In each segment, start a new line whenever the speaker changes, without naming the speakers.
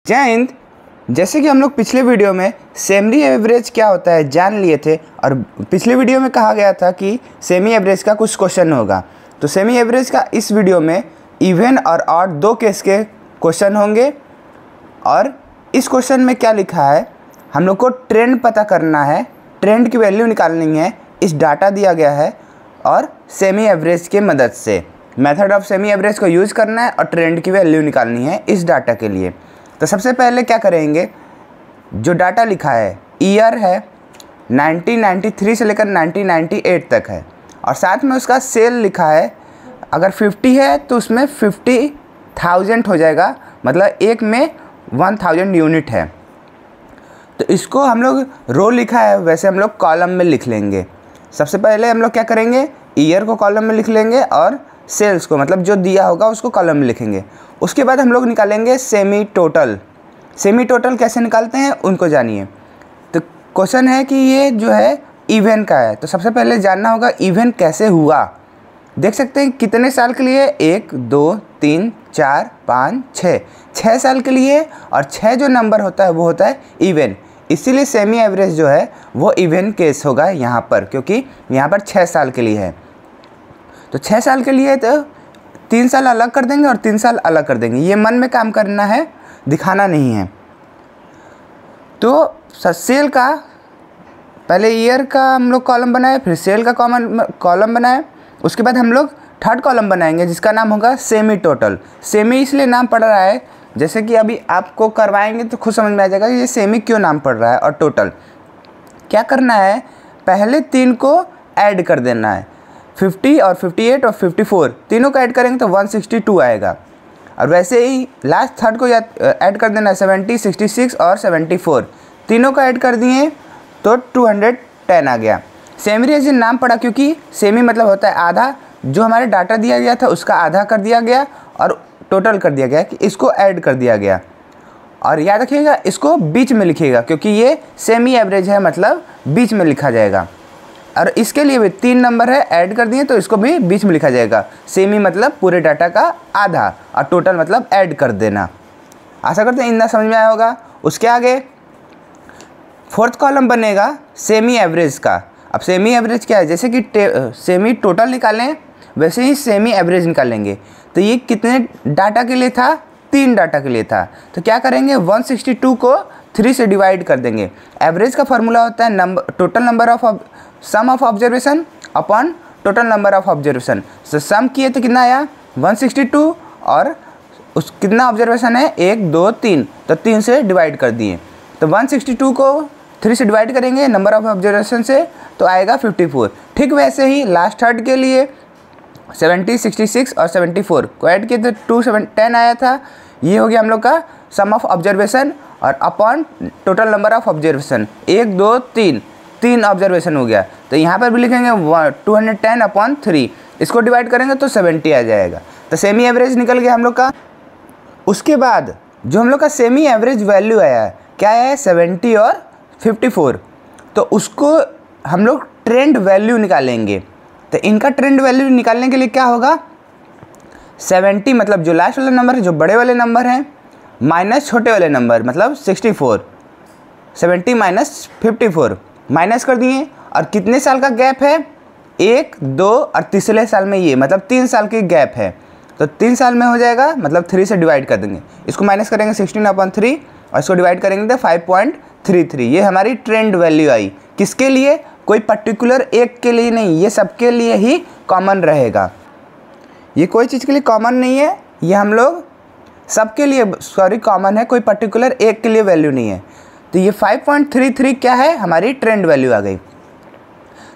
जय हिंद। जैसे कि हम लोग पिछले वीडियो में सेमी एवरेज क्या होता है जान लिए थे और पिछले वीडियो में कहा गया था कि सेमी एवरेज का कुछ क्वेश्चन होगा। तो सेमी एवरेज का इस वीडियो में इवन और ऑड दो केस के क्वेश्चन होंगे। और इस क्वेश्चन में क्या लिखा है, हम लोग को ट्रेंड पता करना है, ट्रेंड की वैल्यू निकालनी है। इस डाटा दिया गया है और सेमी एवरेज के मदद से मेथड ऑफ सेमी एवरेज को यूज़ करना है और ट्रेंड की वैल्यू निकालनी है इस डाटा के लिए। तो सबसे पहले क्या करेंगे, जो डाटा लिखा है ईयर है 1993 से लेकर 1998 तक है और साथ में उसका सेल लिखा है। अगर 50 है तो उसमें 50,000 हो जाएगा, मतलब एक में 1000 यूनिट है। तो इसको हम लोग रो लिखा है वैसे हम लोग कॉलम में लिख लेंगे। सबसे पहले हम लोग क्या करेंगे, ईयर को कॉलम में लिख लेंगे और सेल्स को मतलब जो दिया होगा उसको कॉलम में लिखेंगे। उसके बाद हम लोग निकालेंगे सेमी टोटल। सेमी टोटल कैसे निकालते हैं उनको जानिए। तो क्वेश्चन है कि ये जो है इवन का है, तो सबसे पहले जानना होगा इवन कैसे हुआ। देख सकते हैं कितने साल के लिए, 1 2 3 4 5 6 साल के लिए, और 6 जो नंबर होता है वो होता है इवन। इसीलिए सेमी एवरेज जो है वो इवन केस होगा यहाँ पर, क्योंकि यहाँ पर 6 साल के लिए है। तो 6 साल के लिए तो 3 साल अलग कर देंगे और 3 साल अलग कर देंगे। ये मन में काम करना है, दिखाना नहीं है। तो सेल का पहले ईयर का हम लोग कॉलम बनाए, फिर सेल का कॉलम बनाए। उसके बाद हम लोग थर्ड कॉलम बनाएंगे जिसका नाम होगा सेमी टोटल। सेमी इसलिए नाम पड़ रहा है, जैसे कि अभी आपको करवाएंगे तो खुद समझ में आ जाएगा कि ये सेमी क्यों नाम पड़ रहा है। और टोटल क्या करना है, पहले 3 को ऐड कर देना है, 50 और 58 और 54 तीनों को ऐड करेंगे तो 162 आएगा। और वैसे ही लास्ट थर्ड को ऐड कर देना है, 70, 66 और 74 तीनों को ऐड कर दिए तो 210 आ गया। सेमी रीजन नाम पड़ा क्योंकि सेमी मतलब होता है आधा, जो हमारे डाटा दिया गया था उसका आधा कर दिया गया और टोटल कर दिया गया कि इसको ऐड कर दिया गया। और याद रखिएगा इसको बीच में लिखिएगा क्योंकि ये सेमी एवरेज है, मतलब बीच में लिखा जाएगा। और इसके लिए भी 3 नंबर है, ऐड कर दिए तो इसको भी बीच में लिखा जाएगा। सेमी मतलब पूरे डाटा का आधा और टोटल मतलब ऐड कर देना। आशा करते हैं इतना समझ में आया होगा। उसके आगे फोर्थ कॉलम बनेगा सेमी एवरेज का। अब सेमी एवरेज क्या है, जैसे कि सेमी टोटल निकालें वैसे ही सेमी एवरेज निकालेंगे। तो ये कितने डाटा के लिए था, 3 डाटा के लिए था। तो क्या करेंगे, 162 को 3 से डिवाइड कर देंगे। एवरेज का फार्मूला होता है total number of sum of observation upon total number of observation. तो सम किए तो कितना आया 162 और उस कितना ऑब्जर्वेशन है 1 2 3, तो 3 से डिवाइड कर दिए। तो 162 को 3 से डिवाइड करेंगे नंबर ऑफ ऑब्जर्वेशन से तो आएगा 54। ठीक वैसे ही लास्ट थर्ड के लिए 70, 66 और 74 को ऐड किए तो 210 आया था। ये हो गया हम लोग का सम ऑफ ऑब्जर्वेशन और upon total number of observation 1 2 3 observation हो गया। तो यहाँ पर भी लिखेंगे 210 अपॉन 3, इसको डिवाइड करेंगे तो 70 आ जाएगा। तो सेमी एवरेज निकल गया हम लोग का। उसके बाद जो हम लोग का सेमी एवरेज वैल्यू आया है, क्या है 70 और 54, तो उसको हम लोग ट्रेंड वैल्यू निकालेंगे। तो इनका ट्रेंड वैल्यू निकालने के लिए क्या होगा, 70 मतलब जो लास्ट वाला नंबर है, जो बड़े वाले नंबर हैं, माइनस छोटे वाले नंबर मतलब 64, 70 माइनस 54 माइनस कर दिए। और कितने साल का गैप है, 1 2 और तीसरे साल में ये मतलब 3 साल की गैप है। तो 3 साल में हो जाएगा, मतलब 3 से डिवाइड कर देंगे। इसको माइनस करेंगे 16/3 और इसको डिवाइड करेंगे तो 5.33। ये हमारी ट्रेंड वैल्यू आई। किसके लिए, कोई पर्टिकुलर एक के लिए नहीं, ये सबके लिए ही कॉमन रहेगा। ये कोई चीज़ के लिए कॉमन नहीं है, ये हम लोग सबके लिए कॉमन है, कोई पर्टिकुलर एक के लिए वैल्यू नहीं है। तो ये 5.33 क्या है, हमारी ट्रेंड वैल्यू आ गई।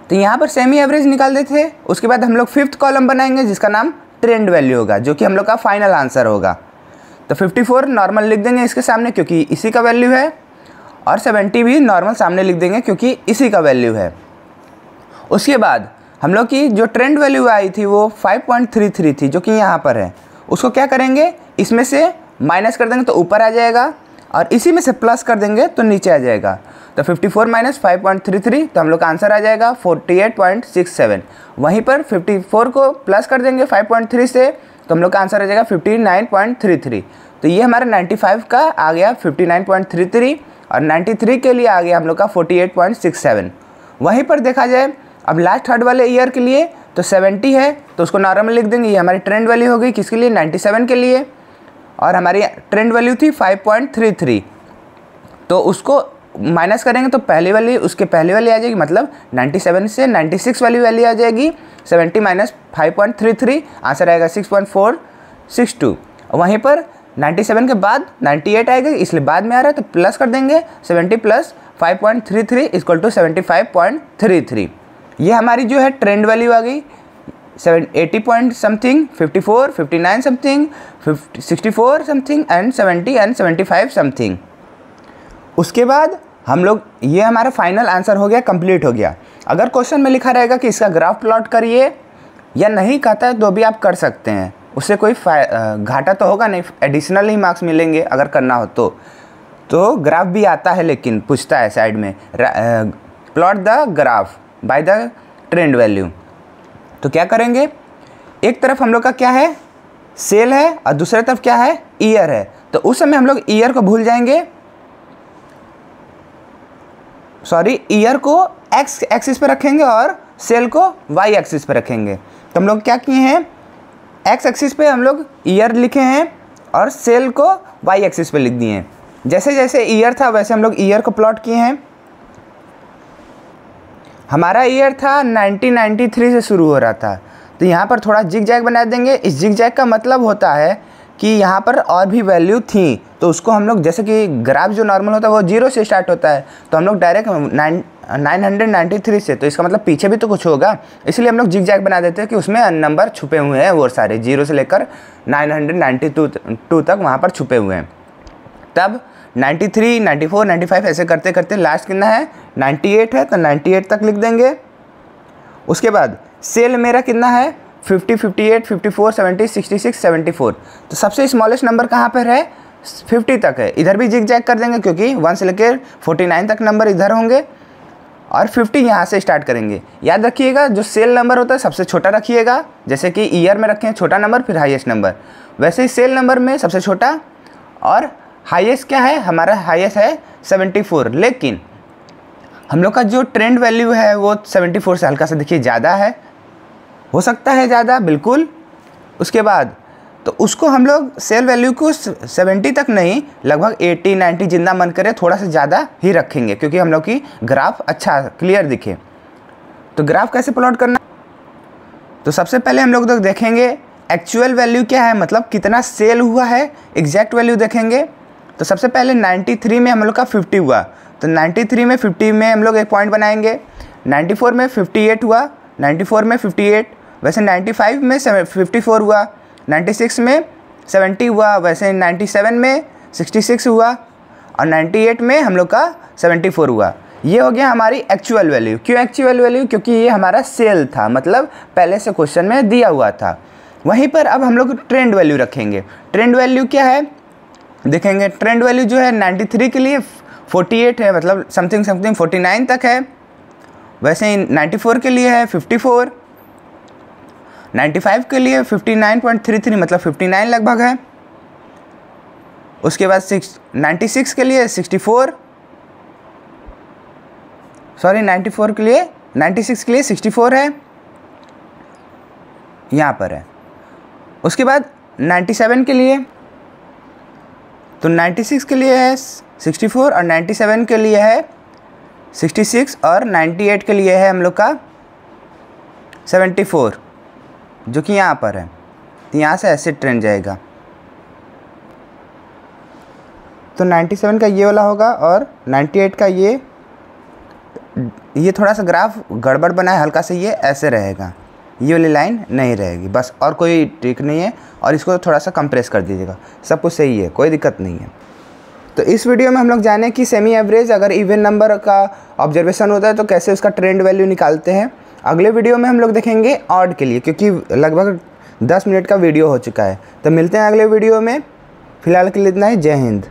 तो यहाँ पर सेमी एवरेज निकाल देते थे। उसके बाद हम लोग 5th कॉलम बनाएंगे जिसका नाम ट्रेंड वैल्यू होगा, जो कि हम लोग का फाइनल आंसर होगा। तो 54 नॉर्मल लिख देंगे इसके सामने क्योंकि इसी का वैल्यू है, और 70 भी नॉर्मल सामने लिख देंगे क्योंकि इसी का वैल्यू है। उसके बाद हम लोग की जो ट्रेंड वैल्यू आई थी वो 5.33 थी, जो कि यहाँ पर है। उसको क्या करेंगे, इसमें से माइनस कर देंगे तो ऊपर आ जाएगा, और इसी में से प्लस कर देंगे तो नीचे आ जाएगा। तो 54 माइनस 5.33, तो हम लोग का आंसर आ जाएगा 48.67। वहीं पर 54 को प्लस कर देंगे 5.3 से, तो हम लोग का आंसर आ जाएगा 59.33। तो ये हमारा 95 का आ गया 59.33 और 93 के लिए आ गया हम लोग का 48.67। वहीं पर देखा जाए अब लास्ट थर्ड वाले ईयर के लिए तो 70 है तो उसको नॉर्मल लिख देंगे। ये हमारी ट्रेंड वैल्यू हो गई किसके लिए, 97 के लिए, और हमारी ट्रेंड वैल्यू थी 5.33, तो उसको माइनस करेंगे तो पहली वाली उसके पहली वाली आ जाएगी, मतलब 97 से 96 वाली वैल्यू आ जाएगी। 70 माइनस 5.33 आंसर आएगा 6.462। वहीं पर 97 के बाद 98 आएगा, इसलिए बाद में आ रहा है तो प्लस कर देंगे, 70 प्लस 5.33 इक्वल टू 75.33। ये हमारी जो है ट्रेंड वैल्यू आ गई 80 point something, 54, 59 something, 64 something and 70 and 75 something. उसके बाद हम लोग ये हमारा फाइनल आंसर हो गया, कंप्लीट हो गया। अगर क्वेश्चन में लिखा रहेगा कि इसका ग्राफ प्लॉट करिए या नहीं कहता है तो भी आप कर सकते हैं, उससे कोई घाटा तो होगा नहीं, एडिशनल ही मार्क्स मिलेंगे अगर करना हो तो ग्राफ भी आता है, लेकिन पूछता है साइड में plot the graph by the trend value. तो क्या करेंगे, एक तरफ हम लोग का क्या है, सेल है, और दूसरी तरफ क्या है, ईयर है। तो उस समय हम लोग ईयर को भूल जाएंगे, सॉरी ईयर को एक्स एक्सिस पे रखेंगे और सेल को वाई एक्सिस पे रखेंगे। तो हम लोग क्या किए हैं, एक्स एक्सिस पे हम लोग ईयर लिखे हैं और सेल को वाई एक्सिस पे लिख दिए हैं। जैसे जैसे ईयर था वैसे हम लोग ईयर को प्लॉट किए हैं। हमारा ईयर था 1993 से शुरू हो रहा था, तो यहाँ पर थोड़ा जिग जैग बना देंगे। इस जिग जैग का मतलब होता है कि यहाँ पर और भी वैल्यू थी, तो उसको हम लोग, जैसे कि ग्राफ जो नॉर्मल होता है वो 0 से स्टार्ट होता है, तो हम लोग डायरेक्ट 993 से, तो इसका मतलब पीछे भी तो कुछ होगा, इसलिए हम लोग जिग जैग बना देते हैं कि उसमें नंबर छुपे हुए हैं, वो सारे 0 से लेकर 992 तक वहाँ पर छुपे हुए हैं। तब 93, 94, 95 ऐसे करते करते लास्ट कितना है, 98 है, तो 98 तक लिख देंगे। उसके बाद सेल मेरा कितना है, 50, 58, 54, 70, 66, 74, तो सबसे स्मॉलेस्ट नंबर कहाँ पर है, 50 तक है। इधर भी जिग जैग कर देंगे क्योंकि 1 से लेकर 49 तक नंबर इधर होंगे और 50 यहाँ से स्टार्ट करेंगे। याद रखिएगा जो सेल नंबर होता है सबसे छोटा रखिएगा, जैसे कि ईयर में रखें छोटा नंबर फिर हाईएस्ट नंबर, वैसे ही सेल नंबर में सबसे छोटा और हाईएस्ट क्या है, हमारा हाईएस्ट है 74, लेकिन हम लोग का जो ट्रेंड वैल्यू है वो 74 से हल्का सा देखिए ज़्यादा है, हो सकता है ज़्यादा बिल्कुल। उसके बाद तो उसको हम लोग सेल वैल्यू को 70 तक नहीं, लगभग 80, 90 जितना मन करे थोड़ा सा ज़्यादा ही रखेंगे, क्योंकि हम लोग की ग्राफ अच्छा क्लियर दिखे। तो ग्राफ कैसे प्लॉट करना, तो सबसे पहले हम लोग तो देखेंगे एक्चुअल वैल्यू क्या है, मतलब कितना सेल हुआ है, एग्जैक्ट वैल्यू देखेंगे। तो सबसे पहले 93 में हम लोग का 50 हुआ, तो 93 में 50 में हम लोग एक पॉइंट बनाएंगे। 94 में 58 हुआ, 94 में 58, वैसे 95 में 54 हुआ, 96 में 70 हुआ, वैसे 97 में 66 हुआ और 98 में हम लोग का 74 हुआ। ये हो गया हमारी एक्चुअल वैल्यू। क्यों एक्चुअल वैल्यू, क्योंकि ये हमारा सेल था, मतलब पहले से क्वेश्चन में दिया हुआ था। वहीं पर अब हम लोग ट्रेंड वैल्यू रखेंगे। ट्रेंड वैल्यू क्या है देखेंगे, ट्रेंड वैल्यू जो है 93 के लिए 48 है, मतलब समथिंग 49 तक है, वैसे ही 94 के लिए है 54, 95 के लिए 59.33 मतलब 59 लगभग है। उसके बाद 96 के लिए 64, सॉरी 94 के लिए 96 के लिए 64 है, यहाँ पर है। उसके बाद 97 के लिए, तो 96 के लिए है 64 और 97 के लिए है 66 और 98 के लिए है हम लोग का 74, जो कि यहाँ पर है। तो यहाँ से ऐसे ट्रेंड जाएगा, तो 97 का ये वाला होगा और 98 का ये थोड़ा सा ग्राफ गड़बड़ बना है हल्का से, ये ऐसे रहेगा, ये वाली लाइन नहीं रहेगी, बस और कोई ट्रिक नहीं है। और इसको थोड़ा सा कंप्रेस कर दीजिएगा, सब कुछ सही है, कोई दिक्कत नहीं है। तो इस वीडियो में हम लोग जाने कि सेमी एवरेज अगर इवन नंबर का ऑब्जर्वेशन होता है तो कैसे उसका ट्रेंड वैल्यू निकालते हैं। अगले वीडियो में हम लोग देखेंगे ऑड के लिए, क्योंकि लगभग 10 मिनट का वीडियो हो चुका है। तो मिलते हैं अगले वीडियो में, फिलहाल के लिए इतना ही। जय हिंद।